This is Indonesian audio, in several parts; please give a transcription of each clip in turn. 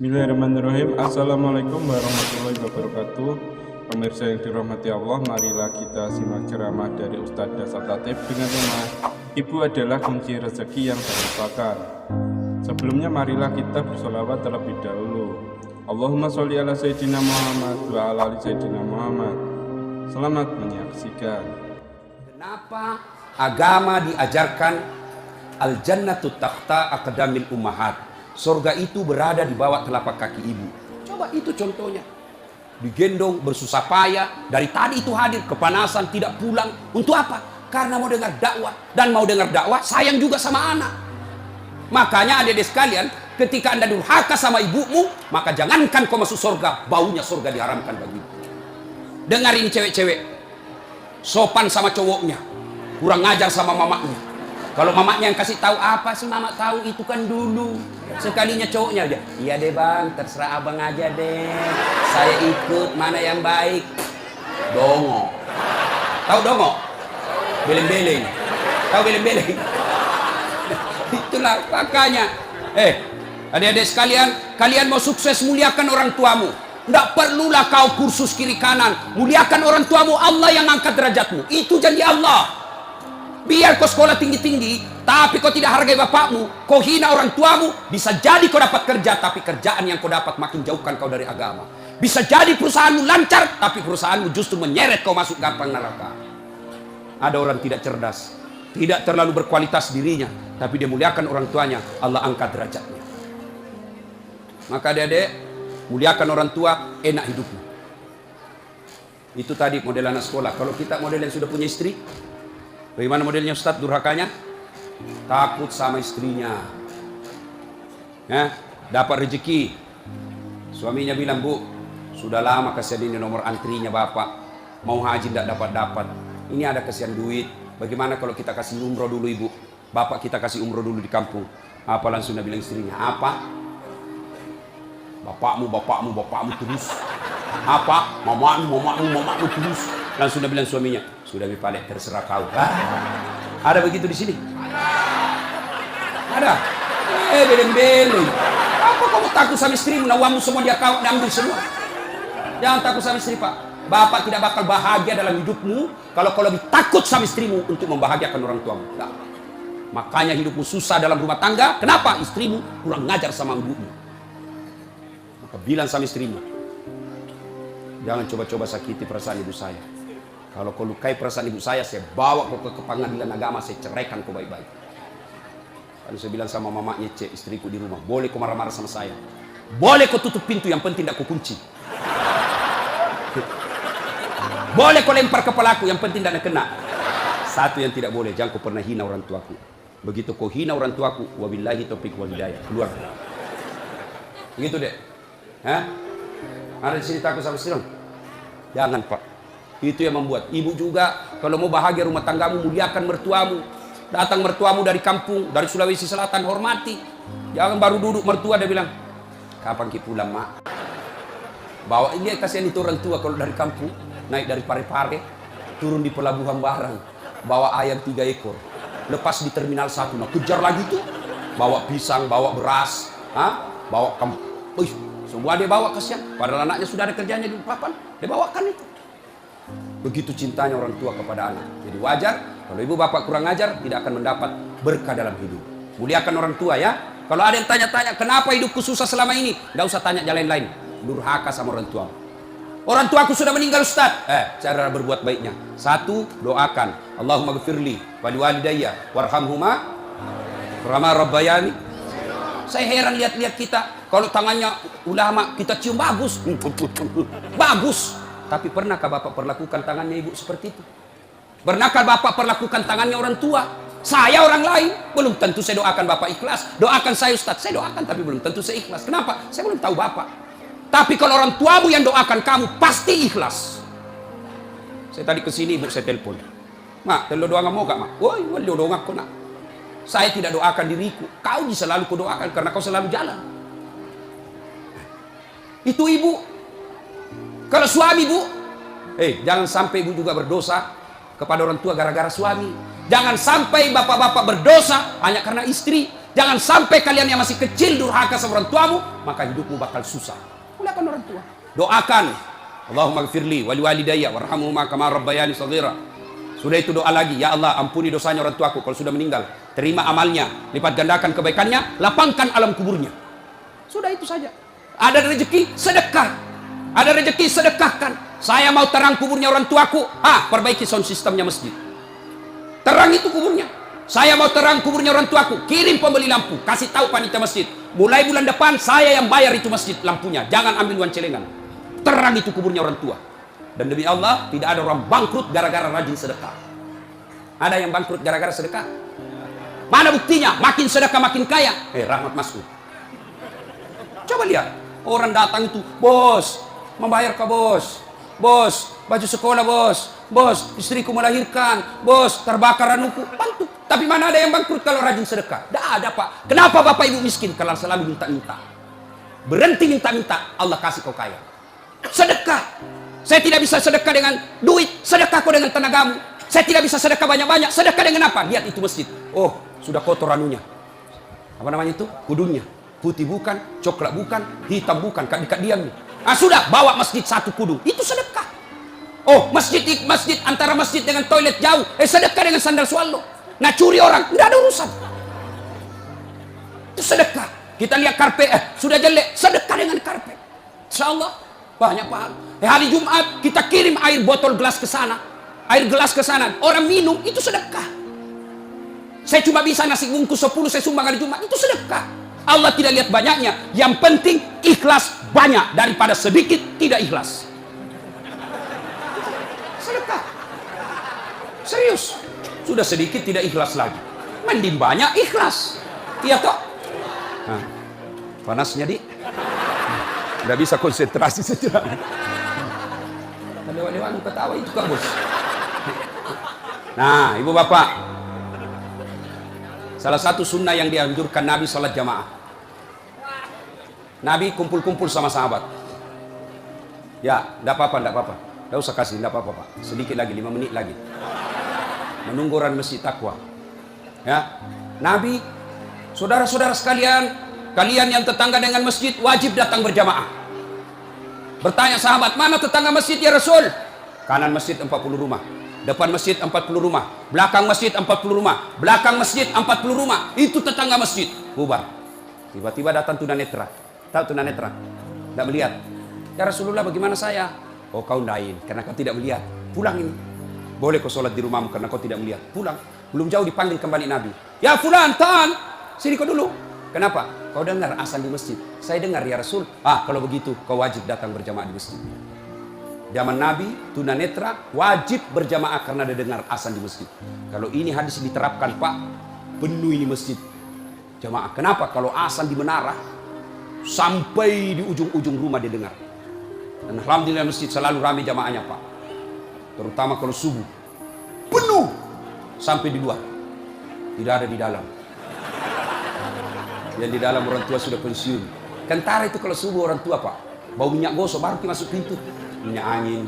Bismillahirrahmanirrahim. Assalamualaikum warahmatullahi wabarakatuh. Pemirsa yang dirahmati Allah, marilah kita simak ceramah dari Ustadz Dasar Tatib dengan tema Ibu adalah kunci rezeki yang terlupakan. Sebelumnya marilah kita bersolawat terlebih dahulu. Allahumma sholli ala Sayyidina Muhammad wa ala ali Sayyidina Muhammad. Selamat menyaksikan. Kenapa agama diajarkan al-jannatu tahta aqdamil ummahat? Surga itu berada di bawah telapak kaki ibu. Coba itu contohnya. Digendong bersusah payah, dari tadi itu hadir, kepanasan, tidak pulang. Untuk apa? Karena mau dengar dakwah. Dan mau dengar dakwah, sayang juga sama anak. Makanya adik-adik sekalian, ketika Anda durhaka sama ibumu, maka jangankan kau masuk surga, baunya surga diharamkan bagimu. Dengar ini cewek-cewek, sopan sama cowoknya, kurang ngajar sama mamanya. Kalau mamanya yang kasih tahu, apa sih mama tahu, itu kan dulu. Sekalinya cowoknya aja, iya deh bang, terserah abang aja deh, saya ikut, mana yang baik. Dongo. Tahu dongo? Beleng-beleng. Tahu beleng-beleng? Itulah makanya. Adik-adik sekalian, kalian mau sukses, muliakan orang tuamu. Tidak perlulah kau kursus kiri kanan. Muliakan orang tuamu, Allah yang angkat derajatmu. Itu janji Allah. Biar kau sekolah tinggi-tinggi, tapi kau tidak hargai bapakmu, kau hina orang tuamu, bisa jadi kau dapat kerja, tapi kerjaan yang kau dapat makin jauhkan kau dari agama. Bisa jadi perusahaanmu lancar, tapi perusahaanmu justru menyeret kau masuk gampang neraka. Ada orang tidak cerdas, tidak terlalu berkualitas dirinya, tapi dia muliakan orang tuanya, Allah angkat derajatnya. Maka adik-adik, muliakan orang tua, enak hidupmu. Itu tadi model anak sekolah. Kalau kita model yang sudah punya istri, bagaimana modelnya Ustadz durhakanya? Takut sama istrinya. Dapat rezeki, suaminya bilang, bu, sudah lama kasihan ini nomor antrinya bapak, mau haji tidak dapat-dapat, ini ada kasihan duit, bagaimana kalau kita kasih umroh dulu ibu, bapak kita kasih umroh dulu di kampung. Apa langsung dia bilang istrinya, apa? Bapakmu terus. Apa? Mamamu terus. Langsung dia bilang suaminya, sudah bipalek, terserah kau. Ada begitu di sini? Ada? Beleng-beleng. Apa kamu takut sama istrimu? Uangmu semua dia kau ambil semua. Jangan takut sama istri, Pak. Bapak tidak bakal bahagia dalam hidupmu kalau kau lebih takut sama istrimu untuk membahagiakan orang tuamu. Nah, makanya hidupmu susah dalam rumah tangga. Kenapa? Istrimu kurang ngajar sama ibumu. Maka bilang sama istrimu, jangan coba-coba sakiti perasaan ibu saya. Kalau kau lukai perasaan ibu saya bawa kau ke pengadilan agama, saya ceraikan kau baik-baik. Kan saya bilang sama mamanya, cek istriku di rumah, boleh kau marah-marah sama saya, boleh kau tutup pintu, yang penting tidak kau kunci. Boleh kau lempar kepalaku, yang penting tidak kena. Satu yang tidak boleh, jangan kau pernah hina orang tuaku. Begitu kau hina orang tuaku, wabillahi taufiq wal hidayah, keluar. Begitu deh. Ada di sini takut sama istri? Jangan, Pak. Itu yang membuat ibu juga kalau mau bahagia rumah tanggamu, muliakan mertuamu. Datang mertuamu dari kampung, dari Sulawesi Selatan, hormati. Jangan baru duduk mertua dia bilang, kapan kita pulang mak? Bawa ini, kasihan itu orang tua kalau dari kampung naik dari Parepare, turun di pelabuhan barang, bawa ayam 3 ekor, lepas di terminal 1, nah kejar lagi tuh, bawa pisang, bawa beras, bawa semua dia bawa, kasihan. Padahal anaknya sudah ada kerjanya di papan, dia bawakan itu. Begitu cintanya orang tua kepada anak. Jadi wajar kalau ibu bapak kurang ajar, tidak akan mendapat berkah dalam hidup. Muliakan orang tua ya. Kalau ada yang tanya-tanya, kenapa hidupku susah selama ini? Tidak usah tanya jalan lain. Durhaka sama orang tua. Orang tuaku sudah meninggal Ustaz. Cara berbuat baiknya. 1, doakan. Allahumma gfirli wali walidayya warhamhuma kama rabbayani. Saya heran lihat-lihat kita. Kalau tangannya ulama kita cium bagus. Bagus. Tapi pernahkah bapak perlakukan tangannya ibu seperti itu? Pernahkah bapak perlakukan tangannya orang tua? Saya orang lain, belum tentu saya doakan bapak ikhlas. Doakan saya Ustaz, saya doakan tapi belum tentu saya ikhlas. Kenapa? Saya belum tahu bapak. Tapi kalau orang tuamu yang doakan kamu, pasti ikhlas. Saya tadi kesini ibu saya telepon. Mak, telo doa mau gak mak? Woi, wali doa aku nak. Saya tidak doakan diriku. Kau selalu ku doakan karena kau selalu jalan. Itu ibu. Kalau suami bu, jangan sampai ibu juga berdosa kepada orang tua gara-gara suami. Jangan sampai bapak-bapak berdosa hanya karena istri. Jangan sampai kalian yang masih kecil durhaka sama orang tuamu, maka hidupmu bakal susah. Muliakan orang tua. Doakan, Allahumma gfirli wali walidayya warhamhuma kama rabbayani shaghira. Sudah itu doa lagi, ya Allah ampuni dosanya orang tuaku kalau sudah meninggal. Terima amalnya, lipat gandakan kebaikannya, lapangkan alam kuburnya. Sudah itu saja. Ada rezeki, sedekah. Ada rezeki, sedekahkan. Saya mau terang kuburnya orang tuaku. Perbaiki sound systemnya masjid. Terang itu kuburnya. Saya mau terang kuburnya orang tuaku. Kirim pembeli lampu. Kasih tahu panitia masjid. Mulai bulan depan saya yang bayar itu masjid lampunya. Jangan ambil uang celengan. Terang itu kuburnya orang tua. Dan demi Allah, tidak ada orang bangkrut gara-gara rajin sedekah. Ada yang bangkrut gara-gara sedekah? Mana buktinya? Makin sedekah makin kaya. Rahmat Masud. Coba lihat. Orang datang itu, bos, membayar ke bos. Bos, baju sekolah bos. Bos, istriku melahirkan. Bos, terbakar anuku. Bantu. Tapi mana ada yang bangkrut kalau rajin sedekah? Tidak ada, Pak. Kenapa Bapak Ibu miskin? Kalau selalu minta-minta. Berhenti minta-minta, Allah kasih kau kaya. Sedekah. Saya tidak bisa sedekah dengan duit. Sedekah kau dengan tenagamu. Saya tidak bisa sedekah banyak-banyak. Sedekah dengan apa? Lihat itu masjid. Oh, sudah kotor anunya. Apa namanya itu? Kudunya. Putih bukan, coklat bukan, hitam bukan, dekat diam. Sudah, bawa masjid satu kudu. Itu sedekah. Oh, masjid antara masjid dengan toilet jauh. Sedekah dengan sandal swallow. Nah, curi orang, tidak ada urusan. Itu sedekah. Kita lihat karpet, sudah jelek, sedekah dengan karpet. Insyaallah banyak pahala. Hari Jumat kita kirim air botol gelas ke sana. Air gelas ke sana, orang minum, itu sedekah. Saya cuma bisa nasi bungkus 10 saya sumbang hari Jumat, itu sedekah. Allah tidak lihat banyaknya, yang penting ikhlas banyak daripada sedikit tidak ikhlas. Sedekah. Serius. Sudah sedikit tidak ikhlas lagi. Mending banyak ikhlas. Iya toh? Panasnya di. Tidak bisa konsentrasi sejenak. Dewa-dewa ketawa itu Kak Bos. Nah, Ibu Bapak. Salah satu sunnah yang dianjurkan Nabi salat jamaah. Nabi kumpul-kumpul sama sahabat. Ya, tidak apa-apa, tidak apa-apa. Tidak usah kasih, tidak apa-apa Pak. Sedikit lagi, 5 menit lagi. Menunggu orang masjid takwa. Ya, Nabi, saudara-saudara sekalian, kalian yang tetangga dengan masjid wajib datang berjamaah. Bertanya sahabat, mana tetangga masjid ya Rasul? Kanan masjid 40 rumah, depan masjid 40 rumah, belakang masjid 40 rumah, belakang masjid 40 rumah. Itu tetangga masjid. Bubar. Tiba-tiba datang tunanetra. Tahu tunanetra? Tidak melihat. Ya Rasulullah, bagaimana saya? Oh, kau ndain karena kau tidak melihat. Pulang ini. Boleh kau sholat di rumahmu karena kau tidak melihat. Pulang. Belum jauh dipanggil kembali Nabi. Ya fulan, tahan. Sini kau dulu. Kenapa? Kau dengar azan di masjid. Saya dengar ya Rasul. Kalau begitu kau wajib datang berjamaah di masjid. Zaman Nabi, tunanetra wajib berjamaah karena dia dengar azan di masjid. Kalau ini hadis diterapkan Pak, penuh ini masjid jamaah. Kenapa? Kalau azan di menara sampai di ujung-ujung rumah dia dengar. Dan alhamdulillah masjid selalu ramai jamaahnya Pak. Terutama kalau subuh. Penuh sampai di luar. Tidak ada di dalam. Yang di dalam orang tua sudah pensiun. Kentara itu kalau subuh orang tua Pak, bau minyak gosok baru masuk pintu. Minyak angin,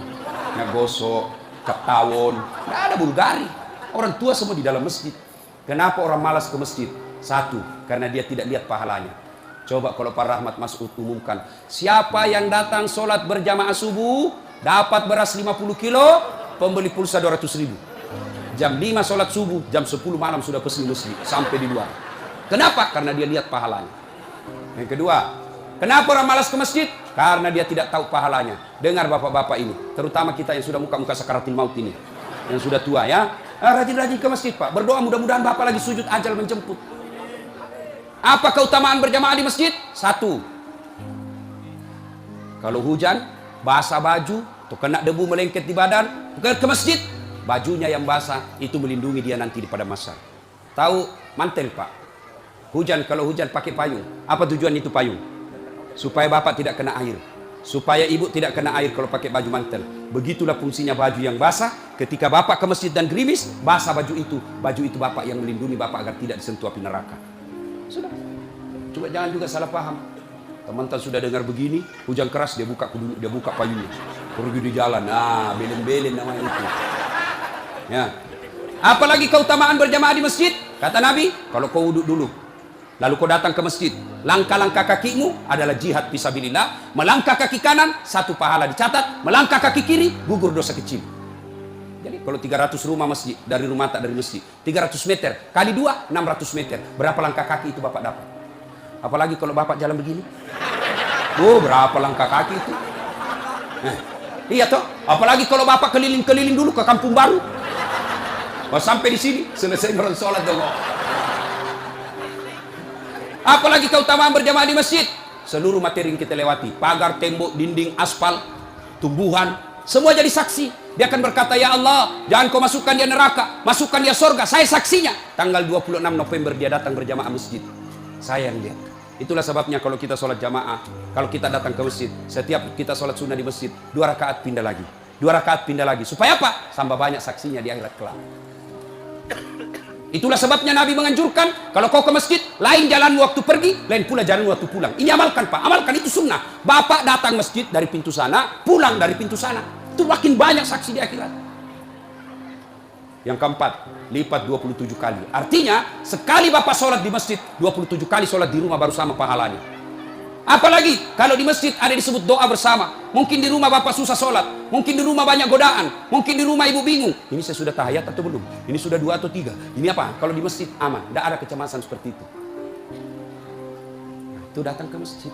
minyak gosok, cap tawon, tidak ada Bulgari. Orang tua semua di dalam masjid. Kenapa orang malas ke masjid? Satu, karena dia tidak lihat pahalanya. Coba kalau Pak Rahmat Masud umumkan, siapa yang datang sholat berjamaah subuh dapat beras 50 kilo, pembeli pulsa 200.000. Jam 5 sholat subuh, jam 10 malam sudah pesan masjid sampai di luar. Kenapa? Karena dia lihat pahalanya. Yang kedua, kenapa orang malas ke masjid? Karena dia tidak tahu pahalanya. Dengar bapak-bapak ini, terutama kita yang sudah muka-muka sakaratul maut ini, yang sudah tua ya, rajin-rajin ke masjid Pak. Berdoa mudah-mudahan bapak lagi sujud ajal menjemput. Apa keutamaan berjamaah di masjid? Satu, kalau hujan, basah baju, atau kena debu melengket di badan, ke masjid, bajunya yang basah itu melindungi dia nanti pada masa. Tahu mantel Pak? Hujan, kalau hujan pakai payung. Apa tujuan itu payung? Supaya bapak tidak kena air. Supaya ibu tidak kena air kalau pakai baju mantel. Begitulah fungsinya baju yang basah. Ketika bapak ke masjid dan gerimis, basah baju itu bapak yang melindungi bapak agar tidak disentuh api neraka. Sudah. Coba jangan juga salah paham. Teman-teman sudah dengar begini, hujan keras dia buka payungnya. Pergi di jalan. Belen-belen namanya itu. Ya. Apalagi keutamaan berjamaah di masjid? Kata Nabi, kalau kau wuduk dulu. Lalu kau datang ke masjid, langkah-langkah kakimu adalah jihad fisabilillah. Melangkah kaki kanan, 1 pahala dicatat. Melangkah kaki kiri, gugur dosa kecil. Jadi kalau 300 rumah masjid, dari rumah tak dari masjid, 300 meter, kali 2, 600 meter. Berapa langkah kaki itu Bapak dapat? Apalagi kalau Bapak jalan begini. Oh, berapa langkah kaki itu? Iya toh? Apalagi kalau Bapak keliling-keliling dulu ke kampung baru. Pas sampai di sini, selesai orang sholat dong. Apalagi keutamaan berjamaah di masjid. Seluruh materi yang kita lewati, pagar, tembok, dinding, aspal, tumbuhan, semua jadi saksi. Dia akan berkata, ya Allah, jangan kau masukkan dia neraka, masukkan dia surga. Saya saksinya. Tanggal 26 November dia datang berjamaah masjid. Saya yang lihat. Itulah sebabnya kalau kita sholat jamaah, kalau kita datang ke masjid, setiap kita sholat sunnah di masjid, 2 rakaat pindah lagi, 2 rakaat pindah lagi. Supaya apa? Tambah banyak saksinya di akhirat kelak. Itulah sebabnya Nabi menganjurkan, kalau kau ke masjid, lain jalan waktu pergi, lain pula jalan waktu pulang. Ini amalkan Pak, amalkan, itu sunnah. Bapak datang masjid dari pintu sana, pulang dari pintu sana. Itu makin banyak saksi di akhirat. Yang keempat, lipat 27 kali. Artinya, sekali Bapak sholat di masjid, 27 kali sholat di rumah baru sama pahalanya. Apalagi kalau di masjid ada disebut doa bersama. Mungkin di rumah Bapak susah sholat, mungkin di rumah banyak godaan, mungkin di rumah ibu bingung. Ini saya sudah tahiyat atau belum? Ini sudah 2 atau 3? Ini apa? Kalau di masjid aman, tidak ada kecemasan seperti itu. Nah, itu datang ke masjid.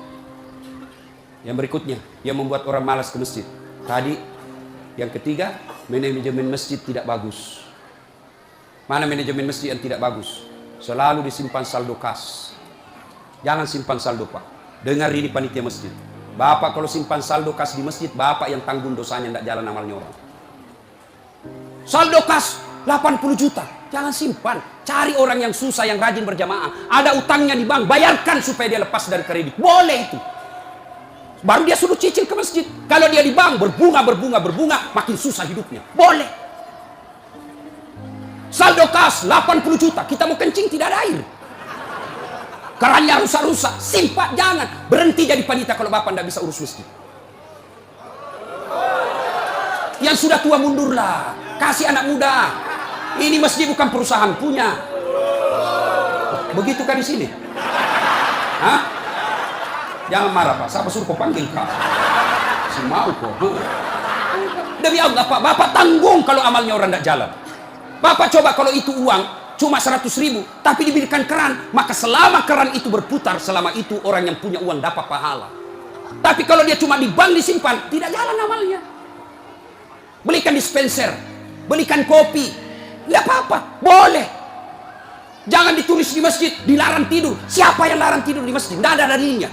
Yang berikutnya, yang membuat orang malas ke masjid. Tadi, yang ketiga, manajemen masjid tidak bagus. Mana manajemen masjid yang tidak bagus? Selalu disimpan saldo kas. Jangan simpan saldo Pak. Dengar ini panitia masjid. Bapak kalau simpan saldo kas di masjid, Bapak yang tanggung dosanya, tidak jalan amalnya orang. Saldo kas 80 juta. Jangan simpan. Cari orang yang susah, yang rajin berjamaah. Ada utangnya di bank, bayarkan supaya dia lepas dari kredit. Boleh itu. Baru dia suruh cicil ke masjid. Kalau dia di bank, berbunga, makin susah hidupnya. Boleh. Saldo kas 80 juta. Kita mau kencing, tidak ada air. Kerannya rusak-rusak, simpan, jangan. Berhenti jadi panitia kalau Bapak tidak bisa urus masjid. Yang sudah tua mundurlah, kasih anak muda. Ini masjid bukan perusahaan punya. Begitu kan di sini? Hah? Jangan marah Pak, siapa suruh kau panggil Kak? Si mau kok. Demi Allah Pak, Bapak tanggung kalau amalnya orang tidak jalan. Bapak coba kalau itu uang cuma 100.000, tapi diberikan keran, maka selama keran itu berputar, selama itu orang yang punya uang dapat pahala. Tapi kalau dia cuma di bank disimpan, tidak jalan amalnya. Belikan dispenser, belikan kopi, nggak apa-apa, boleh. Jangan ditulis di masjid, dilarang tidur. Siapa yang larang tidur di masjid? Tidak ada dalilnya.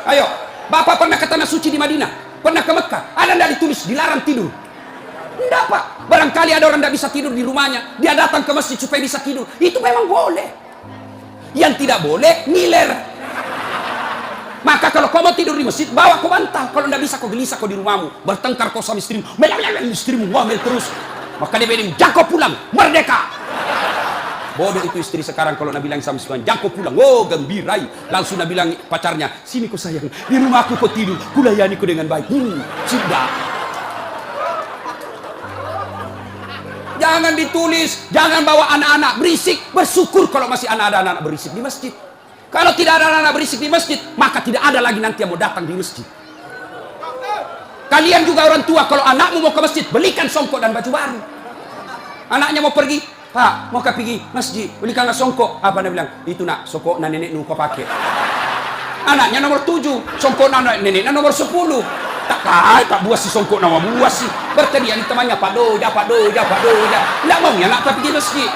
Ayo, Bapak pernah ke tanah suci di Madinah, pernah ke Mekah, ada tidak ditulis dilarang tidur? Tidak Pak, barangkali ada orang tidak bisa tidur di rumahnya, dia datang ke masjid supaya bisa tidur, itu memang boleh. Yang tidak boleh, ngiler. Maka kalau kau mau tidur di masjid, bawa kau bantal. Kalau tidak bisa kau gelisah kau di rumahmu, bertengkar kau sama istrimu, istrimu ngomel terus, maka dia bilang, jangan kau pulang, merdeka. Bodoh itu istri sekarang kalau nak bilang sama suami, jangan kau pulang, oh gembirai. Langsung nak bilang pacarnya, sini kau sayang, di rumah aku kau tidur, kulayani kau dengan baik. Sudah. Jangan ditulis, jangan bawa anak-anak berisik. Bersyukur kalau masih ada anak-anak berisik di masjid. Kalau tidak ada anak-anak berisik di masjid, maka tidak ada lagi nanti yang mau datang di masjid. Kalian juga orang tua, kalau anakmu mau ke masjid, belikan songkok dan baju baru. Anaknya mau pergi, Pak, mau pergi masjid, belikanlah songkok. Apa dia bilang? Itu nak, songkok na nenek kau pakai. Anaknya nomor 7, songkok na nenek nomor 10. Tak buas si songkok nama buas si. Berteriak di temannya, Pak Doja. Tidak mau ya nak pergi masjid.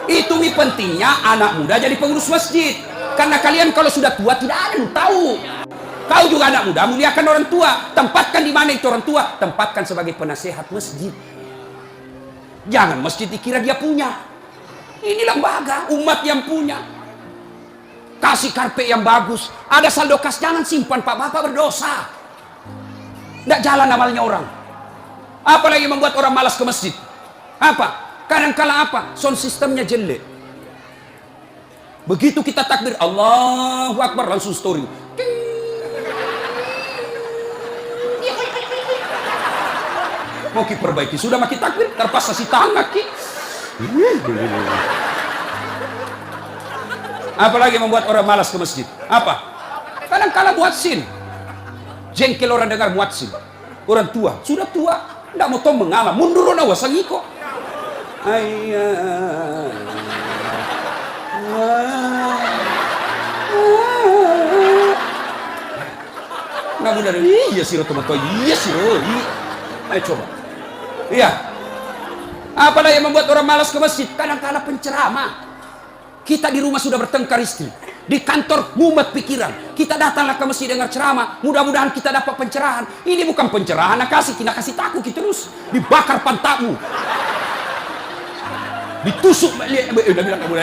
Itu pentingnya anak muda jadi pengurus masjid. Karena kalian kalau sudah tua tidak ada yang tahu. Kau juga anak muda, muliakan orang tua. Tempatkan di mana itu orang tua? Tempatkan sebagai penasehat masjid. Jangan masjid dikira dia punya. Ini lembaga umat yang punya. Kasih karpet yang bagus, ada saldo kas, jangan simpan Pak, Bapak berdosa. Tidak jalan amalnya orang. Apalagi membuat orang malas ke masjid. Apa? Kadang-kala apa? Sound sistemnya jelek. Begitu kita takbir, Allahu Akbar, langsung story. Mau ki perbaiki, sudah maki takbir, terpaksa si tangan ki. Apalagi membuat orang malas ke masjid. Apa? Kadang-kala muadzin. Jengkel orang dengar muadzin. Orang tua, sudah tua, tidak mau tahu mengalah, mundur na wasangiko. Nah benar, iya siro teman-teman, iya siro. Ayo coba. Iya. Apalagi yang membuat orang malas ke masjid? Kadang-kala penceramah. Kita di rumah sudah bertengkar istri, di kantor mumet pikiran. Kita datanglah ke masjid dengar ceramah, mudah-mudahan kita dapat pencerahan. Ini bukan pencerahan, kita kasih takut kita terus. Dibakar pantatmu, ditusuk. Udah bilang kamu.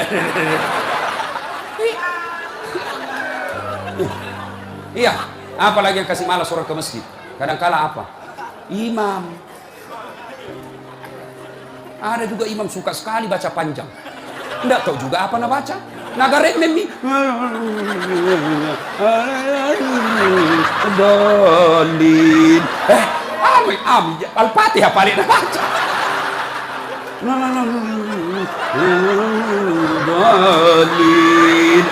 Iya. Apalagi yang kasih malas orang ke masjid? Kadang-kala apa? Imam. Ada juga imam suka sekali baca panjang. Tidak tahu juga apa nak baca. Nagaret memi. Dolin. Amin. Al-Fatihah paling nak baca. Dolin.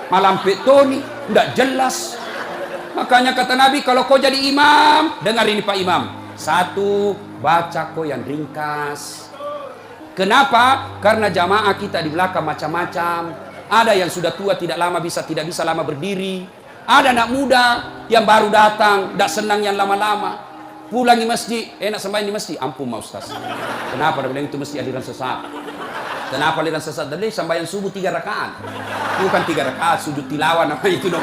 Malam petoni, tidak jelas. Makanya kata Nabi, kalau kau jadi imam, dengar ini Pak Imam. Satu, baca kau yang ringkas. Kenapa? Karena jamaah kita di belakang macam-macam. Ada yang sudah tua tidak bisa lama berdiri. Ada anak muda yang baru datang, tidak senang yang lama-lama. Pulang di masjid, enak sembahyang di masjid. Ampun ma Ustaz. Kenapa? Dia bilang itu mesti aliran sesat. Kenapa aliran sesat? Dari sembahyang subuh 3 rakaat. Bukan 3 rakaat, sujud tilawah nama itu dong.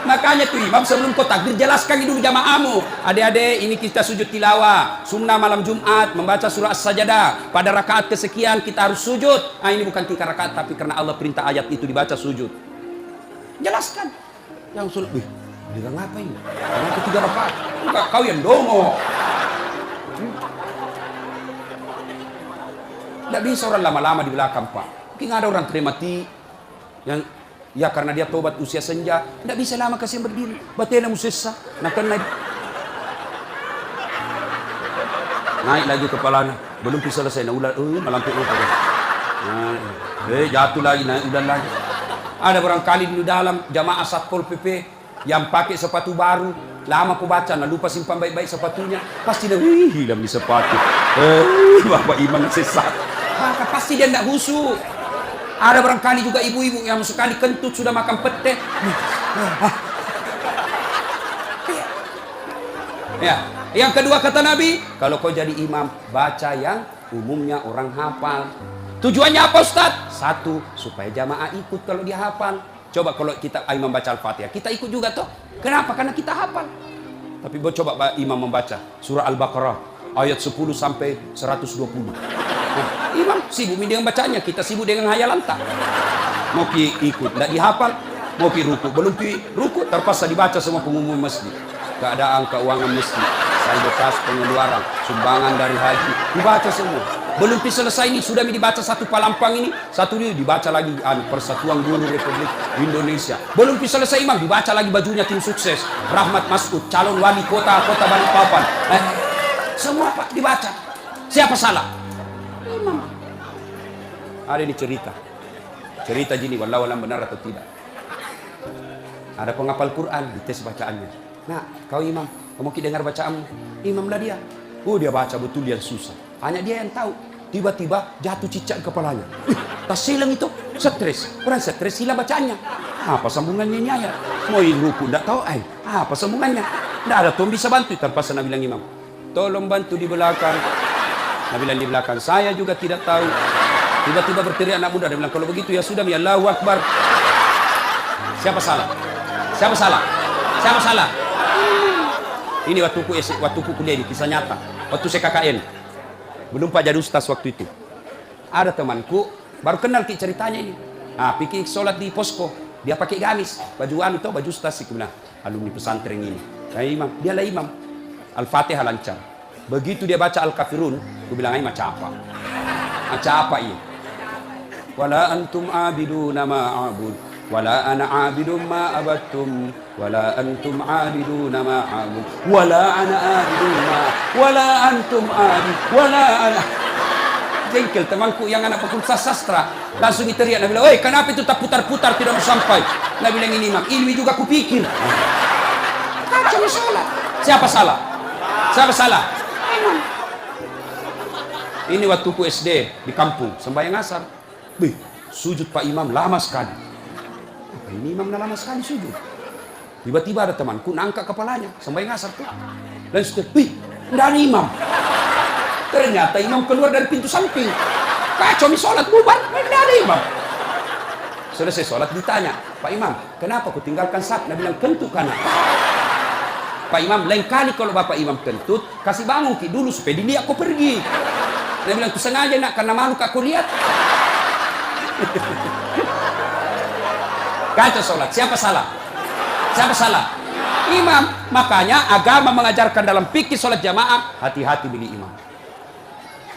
Makanya tuh imam sebelum kau takbir jelaskan dulu jamaahmu. Adik-adik, ini kita sujud tilawah. Sunnah malam Jumat membaca surah As-Sajadah. Pada rakaat kesekian kita harus sujud. Ini bukan 3 rakaat, tapi karena Allah perintah ayat itu dibaca sujud. Jelaskan. Yang sulit, dia ngapain? Kenapa 3 rakaat? Enggak, kau yang dongo. Tidak bisa orang lama-lama di belakang Pak. Mungkin ada orang mati yang ya karena dia tobat usia senja, tidak bisa lama kasih berdiri. Batena musessa, naik lagi kepalanya, belum bisa selesai. Ular, melampir ular. Jatuh lagi, naik ular lagi. Ada barangkali di dalam jamaah Satpol PP yang pakai sepatu baru, lama aku baca, lupa simpan baik-baik sepatunya, pasti dia hilang di sepatu. Bapak imam sesat. Maka pasti dia tidak khusyuk. Ada barangkali juga ibu-ibu yang sekali kentut sudah makan pete. Ya, yang kedua kata Nabi, kalau kau jadi imam, baca yang umumnya orang hafal. Tujuannya apa Ustaz? Satu, supaya jamaah ikut kalau dia hafal. Coba kalau kita imam baca Al-Fatihah, kita ikut juga toh. Kenapa? Karena kita hafal. Tapi coba imam membaca surah Al-Baqarah ayat 10 sampai 120. Nah, imam sibuk dengan bacanya, kita sibuk dengan hayalan tak. Mau ikut, tidak dihafal. Mau ruku, belum ruku, terpaksa dibaca semua pengumuman masjid. Keadaan keuangan masjid, saldo kas pengeluaran, sumbangan dari haji, dibaca semua. Belum selesai ini sudah dibaca satu palampang ini, satu ini dibaca lagi Persatuan Guru Republik Indonesia. Belum selesai imam dibaca lagi bajunya tim sukses, Rahmat Masud, calon wali kota Balikpapan. Semua Pak dibaca. Siapa salah? Imam. Ada ini cerita gini, wallahu alam benar atau tidak. Ada penghafal Quran, dites bacaannya. Nah, kau imam, kamu dengar bacaanmu. Imam lah dia. Dia baca betul, dia susah. Hanya dia yang tahu. Tiba-tiba jatuh cicak kepalanya. Tas silang itu, stres. Orang stres hilang bacaannya. Apa sambungannya ini ayat? Mau ruku, tidak tahu. Apa sambungannya? Tidak ada tuh bisa bantu. Terpaksa Nabi bilang imam, tolong bantu di belakang. Nabi bilang di belakang, saya juga tidak tahu. Tiba-tiba berteriak anak muda. Dia bilang, kalau begitu ya sudah, ya Allahu Akbar. Siapa salah? Siapa salah? Siapa salah? Ini waktuku kuliah ini, kisah nyata. Waktu saya KKN. Belum Pak jadi ustaz waktu itu. Ada temanku, baru kenal ceritanya ini. Pikir sholat di posko. Dia pakai gamis. Baju baju ustaz. Aku bilang, alumni pesantren ini. Imam, dia lah imam. Al-Fatihah lancar. Begitu dia baca Al-Kafirun, aku bilang, macam apa? Macam apa ini? Wala antum abiduna ma'abud Wala ana abidum ma abattum, wala antum abiduna ma abud, wala ana abidum ma, wala antum abid, wala ana. Jengkel temanku yang anak fakultas sastra langsung teriak, dia bilang, "Woi, kenapa itu tak putar-putar tidak mau sampai?" Dia bilang, "Ini Imam, ilmi juga kupikir." Kacau salah. Siapa salah? Siapa salah? Imam. Ini waktu ku SD di kampung sembahyang asar. Bih, sujud Pak Imam lama sekali. Apa ini Imam lama sekali sujud? Tiba-tiba ada temanku nangkat kepalanya sembahyang asar tuh. Dan sujud, "Bih, enggak ada Imam." Ternyata Imam keluar dari pintu samping. Kacau, sholat bubar, enggak ada Imam. Selesai sholat ditanya, "Pak Imam, kenapa kau tinggalkan saf?" Dia bilang, "Kentut kanan." "Pak Imam, lain kali kalau Bapak Imam kentut, kasih bangun ki dulu supaya dilihat kau pergi." Dia bilang, "Ku sengaja nak, karena malu kau lihat." Kacau sholat. Siapa salah? Siapa salah? Imam. Makanya agama mengajarkan dalam fikih sholat jamaah, hati-hati milih imam.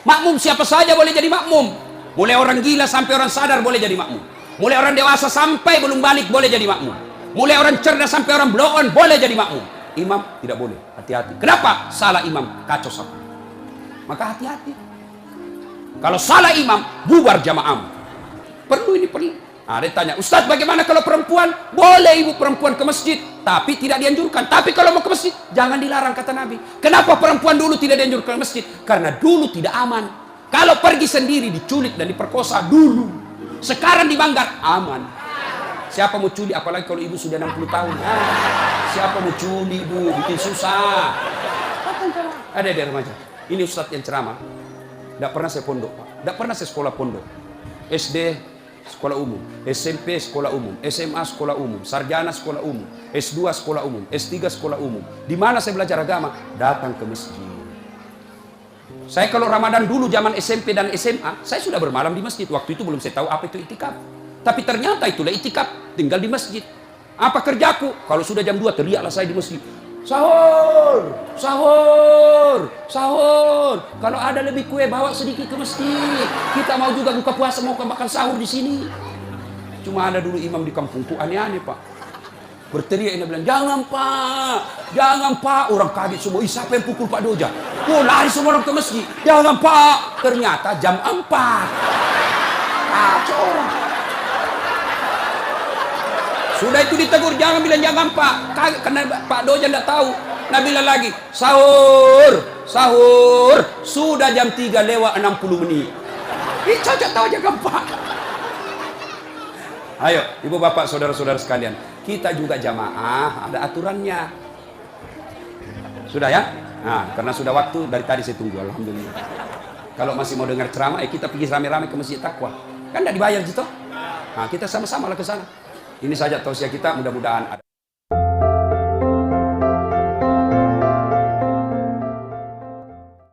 Makmum siapa saja boleh jadi makmum. Mulai orang gila sampai orang sadar boleh jadi makmum. Mulai orang dewasa sampai belum balik boleh jadi makmum. Mulai orang cerdas sampai orang blow on boleh jadi makmum. Imam tidak boleh. Hati-hati. Kenapa? Salah imam, kacau sholat. Maka hati-hati. Kalau salah imam, bubar jamaah. Perlu ini, perlu. Nah, dia tanya, "Ustaz, bagaimana kalau perempuan?" Boleh ibu perempuan ke masjid, tapi tidak dianjurkan. Tapi kalau mau ke masjid, jangan dilarang, kata Nabi. Kenapa perempuan dulu tidak dianjurkan ke masjid? Karena dulu tidak aman. Kalau pergi sendiri diculik dan diperkosa dulu. Sekarang di Banggar aman. Siapa mau culik, apalagi kalau ibu sudah 60 tahun. Siapa mau culik, ibu? Bikin susah. Ada di remaja. Ini ustaz yang ceramah. Tidak pernah saya pondok, Pak. Tidak pernah saya sekolah pondok. SD sekolah umum, SMP sekolah umum, SMA sekolah umum, sarjana sekolah umum, S2 sekolah umum, S3 sekolah umum. Di mana saya belajar agama? Datang ke masjid. Saya kalau Ramadan dulu zaman SMP dan SMA, saya sudah bermalam di masjid. Waktu itu belum saya tahu apa itu itikaf. Tapi ternyata itulah itikaf, tinggal di masjid. Apa kerjaku? Kalau sudah jam 2 teriaklah saya di masjid. "Sahur, sahur, sahur. Kalau ada lebih kue bawa sedikit ke masjid. Kita mau juga buka puasa, mau makan sahur di sini." Cuma ada dulu imam di kampungku aneh-aneh, Pak. Berteriak, dia bilang, "Jangan Pak, jangan Pak." Orang kaget semua. "Ih, siapa yang pukul Pak Doja?" Oh, lari semua orang ke masjid. "Jangan Pak." Ternyata jam 4. Kacau orang. Sudah itu ditegur, "Jangan bilang jangan Pak." Karena Pak Doja tidak tahu. Nah, bilang lagi, "Sahur, sahur." Sudah jam 3 lewat 60 menit. Ih, cocok tahu jangan Pak. Ayo, ibu bapak, saudara-saudara sekalian. Kita juga jamaah, ada aturannya. Sudah ya? Nah, karena sudah waktu, dari tadi saya tunggu, alhamdulillah. Kalau masih mau dengar ceramah, kita pergi rame-rame ke Masjid Taqwa. Kan tidak dibayar gitu. Nah, kita sama-sama lah ke sana. Ini saja tausiah kita, mudah-mudahan ada.